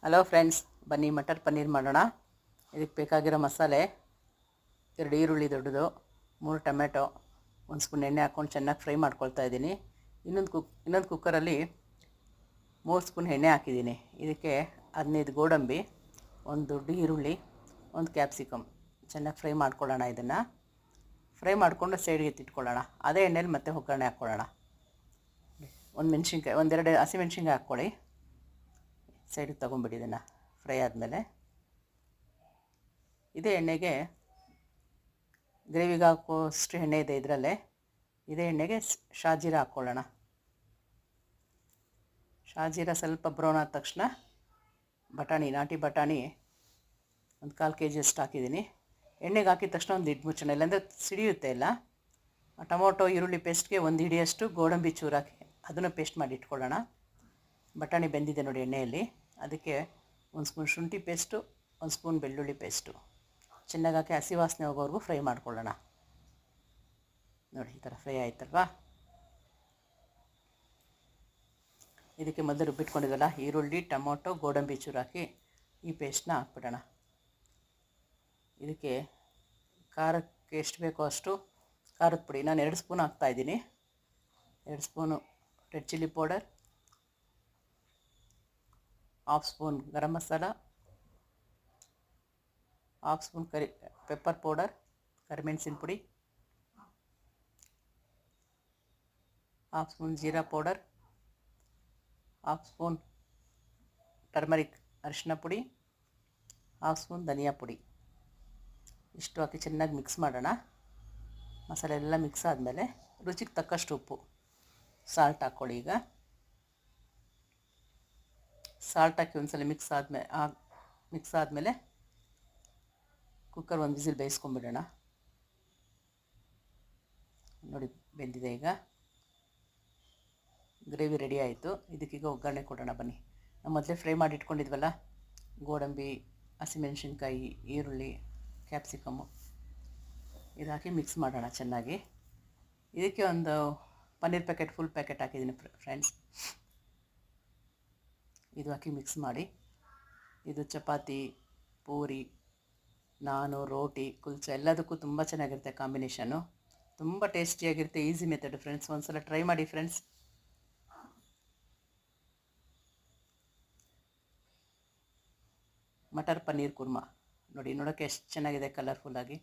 Hello friends, ಬನ್ನಿ ಮಟರ್ ಪನ್ನೀರ್ ಮಾಡೋಣ. ಇದಕ್ಕೆ ಬೇಕಾಗಿರೋ ಮಸಾಲೆ: 2 ಈರುಳ್ಳಿ ದೊಡ್ಡದು, 3 ಟೊಮೆಟೊ, 1 ಸ್ಪೂನ್ ಎಣ್ಣೆ ಹಾಕ್ಕೊಂಡು ಚೆನ್ನಾಗಿ ಫ್ರೈ ಮಾಡ್ಕೊಳ್ತಾ ಇದ್ದೀನಿ. ಇನ್ನೊಂದು ಕುಕ್ಕರಲ್ಲಿ 3 ಸ್ಪೂನ್ ಎಣ್ಣೆ ಹಾಕಿದ್ದೀನಿ. ಇದಕ್ಕೆ 15 ಗೋಡಂಬಿ, 1 ದೊಡ್ಡ ಈರುಳ್ಳಿ, 1 ಕ್ಯಾಪ್ಸಿಕಮ್ ಚೆನ್ನಾಗಿ ಫ್ರೈ ಮಾಡ್ಕೊಳ್ಳೋಣ. ಇದನ್ನು ಫ್ರೈ ಮಾಡಿಕೊಂಡು ಸೈಡ್ಗೆ ಎತ್ತಿಟ್ಕೊಳ್ಳೋಣ. ಅದೇ ಎಣ್ಣೆಲಿ ಮತ್ತೆ ಒಗ್ಗರಣೆ ಹಾಕ್ಕೊಳ್ಳೋಣ. 1 ಮೆಣಸಿನ್ಕಾಯಿ, 1-2 ಹಸಿಮೆಣ್ಸಿನ್ಕಾಯಿ ಹಾಕ್ಕೊಳ್ಳಿ. ಸೈಡಿಗೆ ತೊಗೊಂಬಿಡಿ. ಇದನ್ನು ಫ್ರೈ ಆದಮೇಲೆ ಇದೇ ಎಣ್ಣೆಗೆ ಗ್ರೇವಿಗೆ ಹಾಕೋಷ್ಟು ಎಣ್ಣೆ ಇದೆ ಇದರಲ್ಲೇ. ಇದೇ ಎಣ್ಣೆಗೆ ಶಾಜೀರ ಹಾಕ್ಕೊಳ್ಳೋಣ. ಶಾಜೀರ ಸ್ವಲ್ಪ ಬ್ರೌನ್ ಆದ ತಕ್ಷಣ ನಾಟಿ ಬಟಾಣಿ 1/4 kg ಅಷ್ಟು ಹಾಕಿದ್ದೀನಿ. ಎಣ್ಣೆಗೆ ಹಾಕಿದ ತಕ್ಷಣ ಒಂದು ಹಿಟ್ಟು ಮುಚ್ಚೋಣ, ಇಲ್ಲಾಂದರೆ ಸಿಡಿಯುತ್ತೆ ಎಲ್ಲ. ಟೊಮೊಟೊ ಈರುಳ್ಳಿ ಪೇಸ್ಟ್ಗೆ 1 ಹಿಡಿಯಷ್ಟು ಗೋಡಂಬಿ ಚೂರು ಹಾಕಿ ಅದನ್ನು ಪೇಸ್ಟ್ ಮಾಡಿ ಇಟ್ಕೊಳ್ಳೋಣ. ಬಟಾಣಿ ಬೆಂದಿದೆ ನೋಡಿ ಎಣ್ಣೆಯಲ್ಲಿ. ಅದಕ್ಕೆ 1 ಸ್ಪೂನ್ ಶುಂಠಿ ಪೇಸ್ಟು, 1 ಸ್ಪೂನ್ ಬೆಳ್ಳುಳ್ಳಿ ಪೇಸ್ಟು ಚೆನ್ನಾಗಿ ಹಾಕಿ ಹಸಿ ವಾಸನೆ ಹೋಗೋವರೆಗೂ ಫ್ರೈ ಮಾಡ್ಕೊಳ್ಳೋಣ. ನೋಡಿ, ಈ ಥರ ಫ್ರೈ ಆಯ್ತಲ್ವಾ. ಇದಕ್ಕೆ ಮೊದಲು ರುಬ್ಬಿಟ್ಕೊಂಡಿದ್ವಲ್ಲ ಈರುಳ್ಳಿ, ಟೊಮೊಟೊ, ಗೋಡಂಬಿ ಚೂರು ಹಾಕಿ ಈ ಪೇಸ್ಟ್ನ ಹಾಕ್ಬಿಡೋಣ. ಇದಕ್ಕೆ ಖಾರಕ್ಕೆ ಎಷ್ಟು ಬೇಕೋ ಅಷ್ಟು ಖಾರದ ಪುಡಿ ನಾನು 2 ಸ್ಪೂನ್ ಹಾಕ್ತಾಯಿದ್ದೀನಿ. 2 spoon red chilli powder, 1/2 spoon garam masala, 1/2 spoon pepper powder, ಕರಿಮೆಣಸಿನ ಪುಡಿ, 1/2 spoon jeera powder, 1/2 spoon turmeric ಅರಿಶಿನ ಪುಡಿ, 1/2 ಸ್ಪೂನ್ ಧನಿಯಾ ಪುಡಿ. ಇಷ್ಟು ಹಾಕಿ ಚೆನ್ನಾಗಿ ಮಿಕ್ಸ್ ಮಾಡೋಣ. ಮಸಾಲೆ ಎಲ್ಲ ಮಿಕ್ಸ್ ಆದಮೇಲೆ ರುಚಿಗೆ ತಕ್ಕಷ್ಟು ಉಪ್ಪು, ಸಾಲ್ಟ್ ಹಾಕ್ಕೊಳ್ಳಿ. ಈಗ ಸಾಲ್ಟ್ ಹಾಕಿ ಒಂದ್ಸಲ ಮಿಕ್ಸ್ ಆದಮೇಲೆ ಕುಕ್ಕರ್ 1 ವಿಸಿಲ್ ಬೇಯಿಸ್ಕೊಂಬಿಡೋಣ. ನೋಡಿ, ಬೆಂದಿದೆ. ಈಗ ಗ್ರೇವಿ ರೆಡಿ ಆಯಿತು. ಇದಕ್ಕೀಗ ಒಗ್ಗರಣೆ ಕೊಡೋಣ ಬನ್ನಿ. ನಾವು ಮೊದಲೇ ಫ್ರೈ ಮಾಡಿ ಇಟ್ಕೊಂಡಿದ್ವಲ್ಲ ಗೋಡಂಬಿ, ಹಸಿಮೆಣಸಿನ್ಕಾಯಿ, ಈರುಳ್ಳಿ, ಕ್ಯಾಪ್ಸಿಕಮ್ಮು, ಇದು ಹಾಕಿ ಮಿಕ್ಸ್ ಮಾಡೋಣ ಚೆನ್ನಾಗಿ. ಇದಕ್ಕೆ ಒಂದು ಪನ್ನೀರ್ ಪ್ಯಾಕೆಟ್, ಫುಲ್ ಪ್ಯಾಕೆಟ್ ಹಾಕಿದ್ದೀನಿ ಫ್ರೆಂಡ್ಸ್. ಇದು ಹಾಕಿ ಮಿಕ್ಸ್ ಮಾಡಿ. ಇದು ಚಪಾತಿ, ಪೂರಿ, ನಾನು, ರೋಟಿ, ಕುಲ್ಚಾ ಎಲ್ಲದಕ್ಕೂ ತುಂಬ ಚೆನ್ನಾಗಿರುತ್ತೆ ಕಾಂಬಿನೇಷನ್ನು. ತುಂಬ ಟೇಸ್ಟಿಯಾಗಿರುತ್ತೆ. ಈಸಿ ಮೆಥಡ್ ಫ್ರೆಂಡ್ಸ್, ಒಂದು ಸಲ ಟ್ರೈ ಮಾಡಿ ಫ್ರೆಂಡ್ಸ್. ಮಟರ್ ಪನ್ನೀರ್ ಕುರ್ಮಾ ನೋಡಿ, ನೋಡೋಕ್ಕೆ ಎಷ್ಟು ಚೆನ್ನಾಗಿದೆ ಕಲರ್ಫುಲ್ಲಾಗಿ.